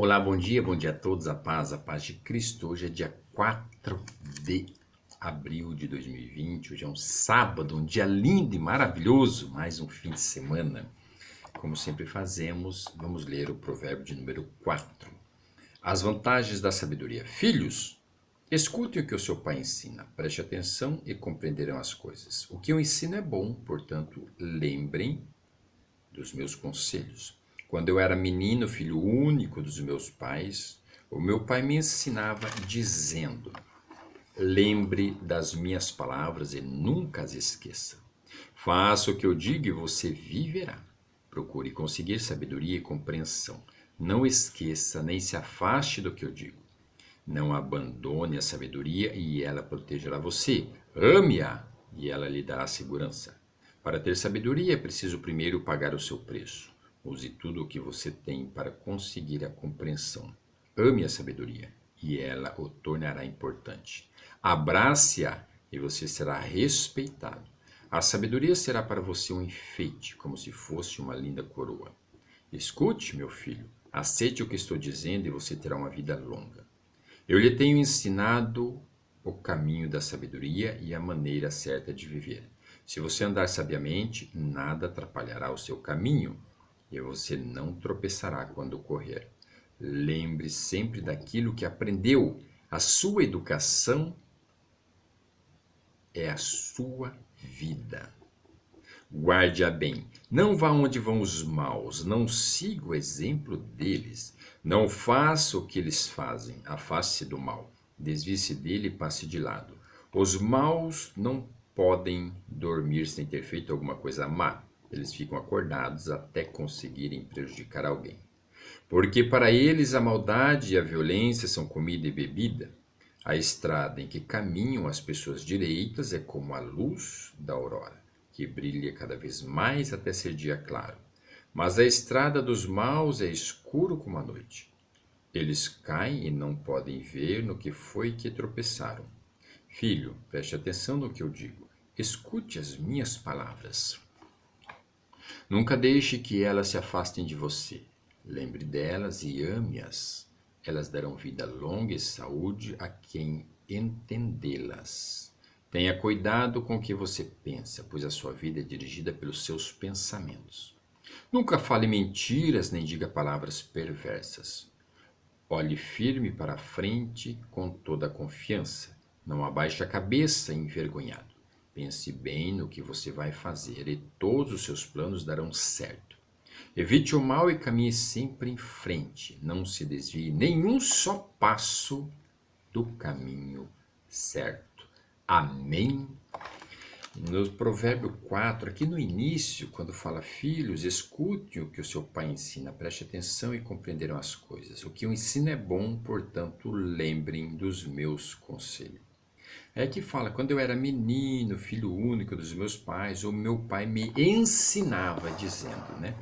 Olá, bom dia a todos, a paz de Cristo. Hoje é dia 4 de abril de 2020, hoje é um sábado, um dia lindo e maravilhoso, mais um fim de semana. Como sempre fazemos, vamos ler o provérbio de número 4. As vantagens da sabedoria. Filhos, escutem o que o seu pai ensina, preste atenção e compreenderão as coisas. O que eu ensino é bom, portanto, lembrem dos meus conselhos. Quando eu era menino, filho único dos meus pais, o meu pai me ensinava dizendo: lembre das minhas palavras e nunca as esqueça. Faça o que eu digo e você viverá. Procure conseguir sabedoria e compreensão. Não esqueça nem se afaste do que eu digo. Não abandone a sabedoria e ela protegerá você. Ame-a e ela lhe dará segurança. Para ter sabedoria é preciso primeiro pagar o seu preço. Use tudo o que você tem para conseguir a compreensão. Ame a sabedoria e ela o tornará importante. Abrace-a e você será respeitado. A sabedoria será para você um enfeite, como se fosse uma linda coroa. Escute, meu filho, aceite o que estou dizendo e você terá uma vida longa. Eu lhe tenho ensinado o caminho da sabedoria e a maneira certa de viver. Se você andar sabiamente, nada atrapalhará o seu caminho e você não tropeçará quando correr. Lembre sempre daquilo que aprendeu. A sua educação é a sua vida. Guarde-a bem. Não vá onde vão os maus. Não siga o exemplo deles. Não faça o que eles fazem. Afaste-se do mal. Desvie-se dele e passe de lado. Os maus não podem dormir sem ter feito alguma coisa má. Eles ficam acordados até conseguirem prejudicar alguém. Porque para eles a maldade e a violência são comida e bebida. A estrada em que caminham as pessoas direitas é como a luz da aurora, que brilha cada vez mais até ser dia claro. Mas a estrada dos maus é escuro como a noite. Eles caem e não podem ver no que foi que tropeçaram. Filho, preste atenção no que eu digo. Escute as minhas palavras. Nunca deixe que elas se afastem de você. Lembre delas e ame-as. Elas darão vida longa e saúde a quem entendê-las. Tenha cuidado com o que você pensa, pois a sua vida é dirigida pelos seus pensamentos. Nunca fale mentiras nem diga palavras perversas. Olhe firme para a frente com toda a confiança. Não abaixe a cabeça envergonhado. Pense bem no que você vai fazer e todos os seus planos darão certo. Evite o mal e caminhe sempre em frente. Não se desvie nenhum só passo do caminho certo. Amém? No provérbio 4, aqui no início, quando fala: filhos, escutem o que o seu pai ensina, preste atenção e compreenderão as coisas. O que eu ensino é bom, portanto, lembrem dos meus conselhos. É que fala: quando eu era menino, filho único dos meus pais, o meu pai me ensinava, dizendo, né?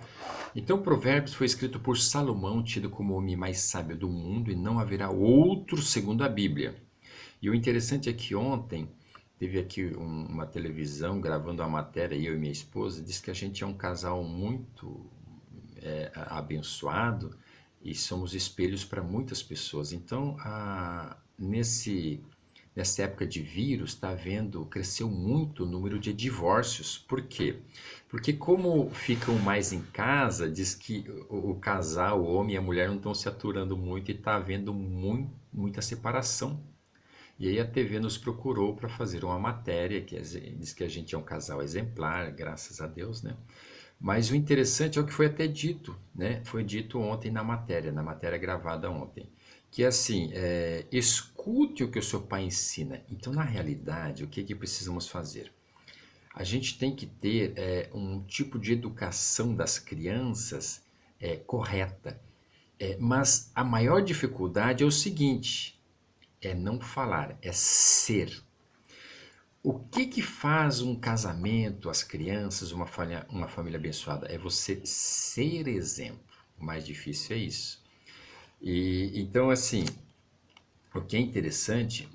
Então, Provérbios foi escrito por Salomão, tido como o homem mais sábio do mundo, e não haverá outro segundo a Bíblia. E o interessante é que ontem teve aqui uma televisão gravando uma matéria, eu e minha esposa, disse que a gente é um casal muito abençoado e somos espelhos para muitas pessoas. Então, nessa época de vírus, cresceu muito o número de divórcios. Por quê? Porque como ficam mais em casa, diz que o casal, o homem e a mulher não estão se aturando muito e está havendo muita separação. E aí a TV nos procurou para fazer uma matéria que diz que a gente é um casal exemplar, graças a Deus, né? Mas o interessante é o que foi até dito, né? Foi dito ontem na matéria gravada ontem, que é assim, escute o que o seu pai ensina. Então, na realidade, o que precisamos fazer? A gente tem que ter um tipo de educação das crianças correta. Mas a maior dificuldade é o seguinte: é não falar, é ser. O que faz um casamento, as crianças, uma família abençoada? É você ser exemplo. O mais difícil é isso. E então, assim, o que é interessante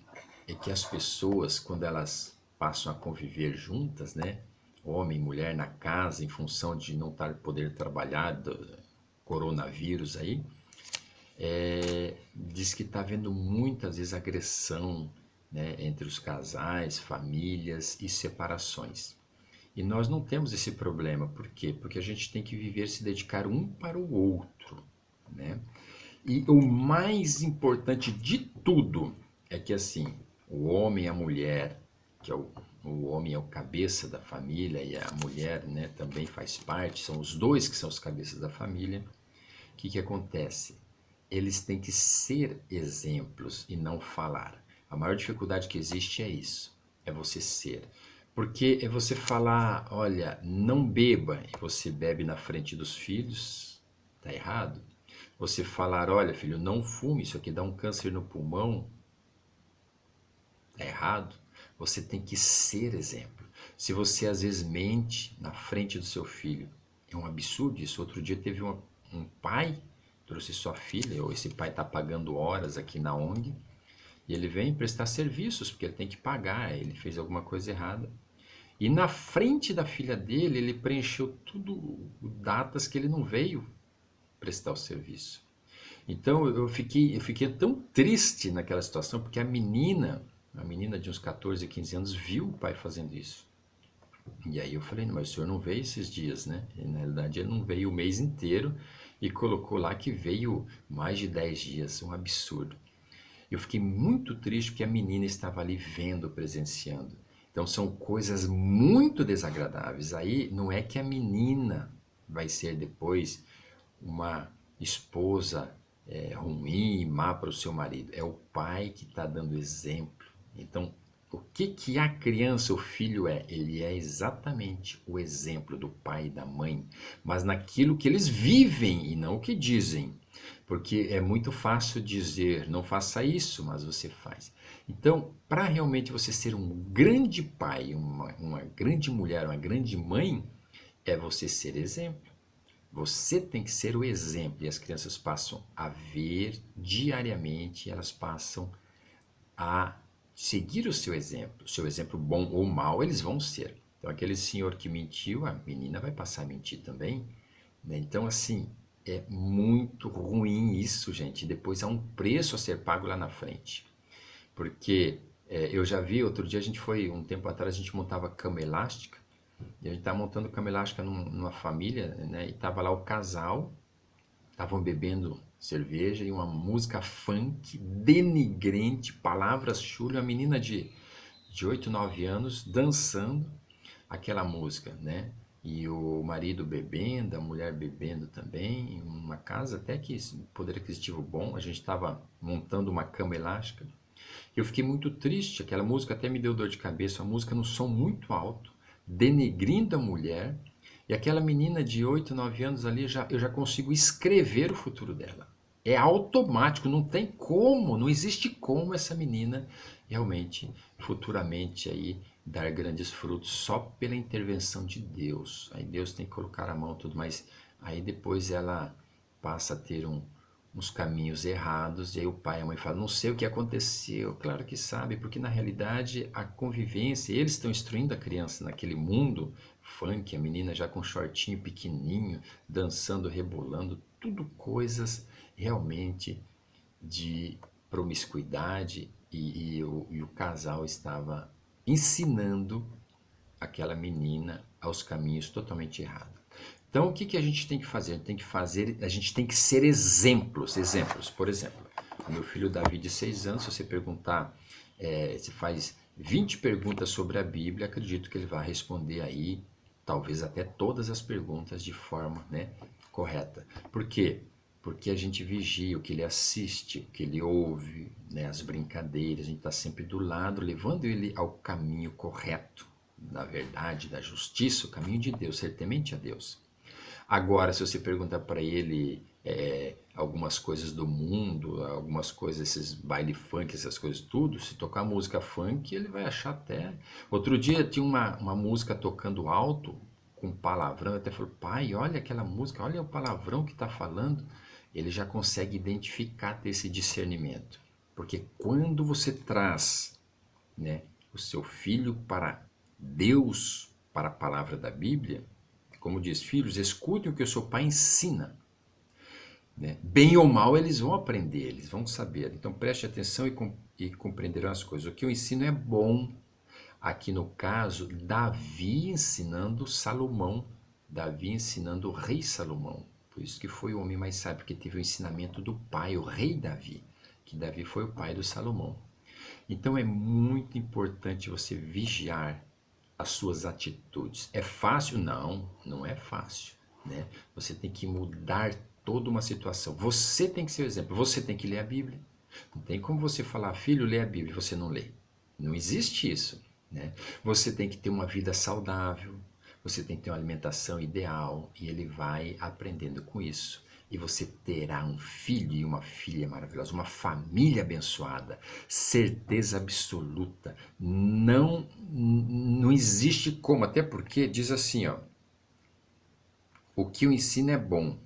é que as pessoas, quando elas passam a conviver juntas, né? Homem e mulher na casa, em função de não poder trabalhar, do coronavírus aí, diz que está havendo muitas vezes agressão, né, entre os casais, famílias e separações. E nós não temos esse problema, por quê? Porque a gente tem que viver, se dedicar um para o outro, né? E o mais importante de tudo é que assim, o homem e a mulher, que é o homem é o cabeça da família e a mulher, né, também faz parte, são os dois que são os cabeças da família. O que acontece? Eles têm que ser exemplos e não falar. A maior dificuldade que existe é isso, é você ser. Porque é você falar, olha, não beba, e você bebe na frente dos filhos, tá errado. Você falar, olha filho, não fume, isso aqui dá um câncer no pulmão, tá errado. Você tem que ser exemplo. Se você às vezes mente na frente do seu filho, é um absurdo isso. Outro dia teve um pai, trouxe sua filha, ou esse pai está pagando horas aqui na ONG, e ele vem prestar serviços, porque ele tem que pagar, ele fez alguma coisa errada. E na frente da filha dele, ele preencheu tudo, datas que ele não veio prestar o serviço. Então eu fiquei tão triste naquela situação, porque a menina de uns 14, 15 anos, viu o pai fazendo isso. E aí eu falei, mas o senhor não veio esses dias, né? E na realidade ele não veio o mês inteiro e colocou lá que veio mais de 10 dias, um absurdo. Eu fiquei muito triste porque a menina estava ali vendo, presenciando. Então são coisas muito desagradáveis. Aí não é que a menina vai ser depois uma esposa ruim e má para o seu marido. É o pai que está dando exemplo. Então, o que a criança, o filho é? Ele é exatamente o exemplo do pai e da mãe, mas naquilo que eles vivem e não o que dizem. Porque é muito fácil dizer, não faça isso, mas você faz. Então, para realmente você ser um grande pai, uma grande mulher, uma grande mãe, é você ser exemplo. Você tem que ser o exemplo e as crianças passam a ver diariamente, elas passam a seguir o seu exemplo bom ou mau, eles vão ser. Então, aquele senhor que mentiu, a menina vai passar a mentir também, né? Então, assim, é muito ruim isso, gente. Depois há um preço a ser pago lá na frente. Porque eu já vi, outro dia a gente foi, um tempo atrás, a gente montava cama elástica, e a gente estava montando cama elástica numa família, né? E estava lá o casal, estavam bebendo cerveja e uma música funk denigrente, palavras chulas, uma menina de 8 9 anos dançando aquela música, né? E o marido bebendo, a mulher bebendo também, uma casa até que poder aquisitivo bom, a gente estava montando uma cama elástica. Eu fiquei muito triste, aquela música até me deu dor de cabeça, a música no som muito alto, denegrindo a mulher, e aquela menina de 8 9 anos ali, eu já consigo escrever o futuro dela. É automático, não tem como, não existe como essa menina realmente, futuramente aí, dar grandes frutos só pela intervenção de Deus. Aí Deus tem que colocar a mão tudo, mas aí depois ela passa a ter uns caminhos errados, e aí o pai e a mãe falam, não sei o que aconteceu. Claro que sabe, porque na realidade a convivência, eles estão instruindo a criança naquele mundo funk, a menina já com shortinho pequenininho, dançando, rebolando, tudo coisas realmente de promiscuidade, e o casal estava ensinando aquela menina aos caminhos totalmente errados. Então, o que a gente tem que fazer? A gente tem que ser exemplos. Exemplos, por exemplo, o meu filho Davi, de 6 anos, se você perguntar, se faz 20 perguntas sobre a Bíblia, acredito que ele vai responder aí, talvez até todas as perguntas de forma, né, correta. Por quê? Porque a gente vigia o que ele assiste, o que ele ouve, né, as brincadeiras, a gente está sempre do lado, levando ele ao caminho correto, da verdade, da justiça, o caminho de Deus, ser temente a Deus. Agora, se você perguntar para ele algumas coisas do mundo, algumas coisas, esses baile funk, essas coisas tudo, se tocar música funk, ele vai achar até... Outro dia tinha uma música tocando alto, com palavrão, eu até falei, pai, olha aquela música, olha o palavrão que está falando. Ele já consegue identificar, ter esse discernimento. Porque quando você traz, né, o seu filho para Deus, para a palavra da Bíblia, como diz, filhos, escutem o que o seu pai ensina. né? Bem ou mal, eles vão aprender, eles vão saber. Então preste atenção e compreenderão as coisas. O que eu ensino é bom. Aqui no caso, Davi ensinando Salomão, Davi ensinando o rei Salomão. Por isso que foi o homem mais sábio, porque teve o ensinamento do pai, o rei Davi, que Davi foi o pai do Salomão. Então é muito importante você vigiar as suas atitudes. É fácil? Não, não é fácil, né? Você tem que mudar toda uma situação. Você tem que ser o exemplo. Você tem que ler a Bíblia. Não tem como você falar, filho, lê a Bíblia, e você não lê. Não existe isso, né? Você tem que ter uma vida saudável. Você tem que ter uma alimentação ideal e ele vai aprendendo com isso. E você terá um filho e uma filha maravilhosa, uma família abençoada, certeza absoluta. Não existe como, até porque diz assim, ó, o que eu ensino é bom.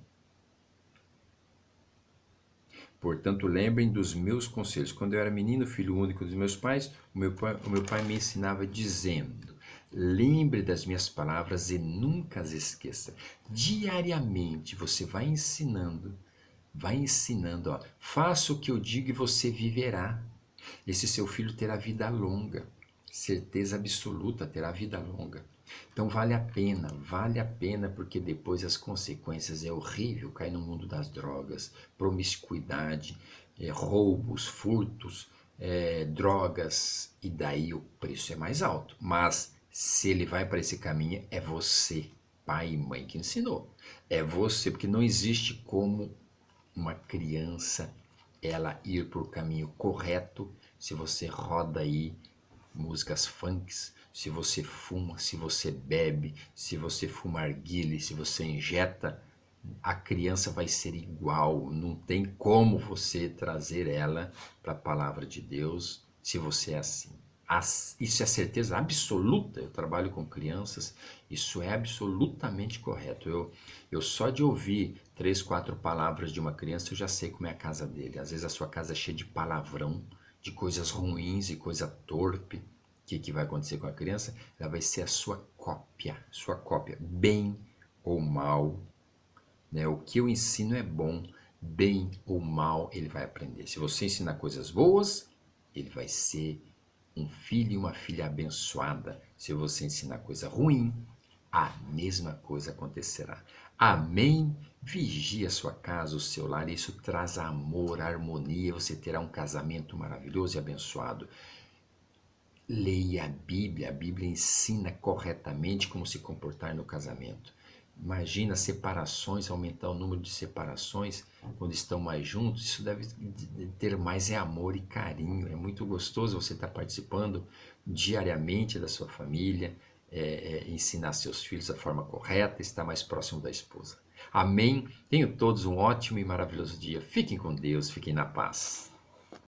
Portanto, lembrem dos meus conselhos. Quando eu era menino, filho único dos meus pais, o meu pai me ensinava dizendo: lembre das minhas palavras e nunca as esqueça. Diariamente você vai ensinando, ó, faça o que eu digo e você viverá. Esse seu filho terá vida longa, certeza absoluta, terá vida longa. Então vale a pena, porque depois as consequências é horrível cair no mundo das drogas, promiscuidade, roubos, furtos, drogas, e daí o preço é mais alto. Mas se ele vai para esse caminho, é você, pai e mãe, que ensinou. É você, porque não existe como uma criança ela ir por caminho correto se você roda aí músicas funks, se você fuma, se você bebe, se você fuma arguile, se você injeta, a criança vai ser igual. Não tem como você trazer ela para a palavra de Deus se você é assim. Isso é certeza absoluta. Eu trabalho com crianças, isso é absolutamente correto. Eu só de ouvir 3, 4 palavras de uma criança, eu já sei como é a casa dele. Às vezes a sua casa é cheia de palavrão, de coisas ruins e coisa torpe. O que vai acontecer com a criança? Ela vai ser a sua cópia, bem ou mal, né? O que eu ensino é bom, bem ou mal ele vai aprender. Se você ensinar coisas boas, ele vai ser um filho e uma filha abençoada. Se você ensinar coisa ruim, a mesma coisa acontecerá. Amém? Vigie a sua casa, o seu lar, isso traz amor, harmonia, você terá um casamento maravilhoso e abençoado. Leia a Bíblia ensina corretamente como se comportar no casamento. Imagina separações, aumentar o número de separações quando estão mais juntos, isso deve ter mais amor e carinho. É muito gostoso você estar participando diariamente da sua família, ensinar seus filhos da forma correta, estar mais próximo da esposa. Amém? Tenham todos um ótimo e maravilhoso dia. Fiquem com Deus, fiquem na paz.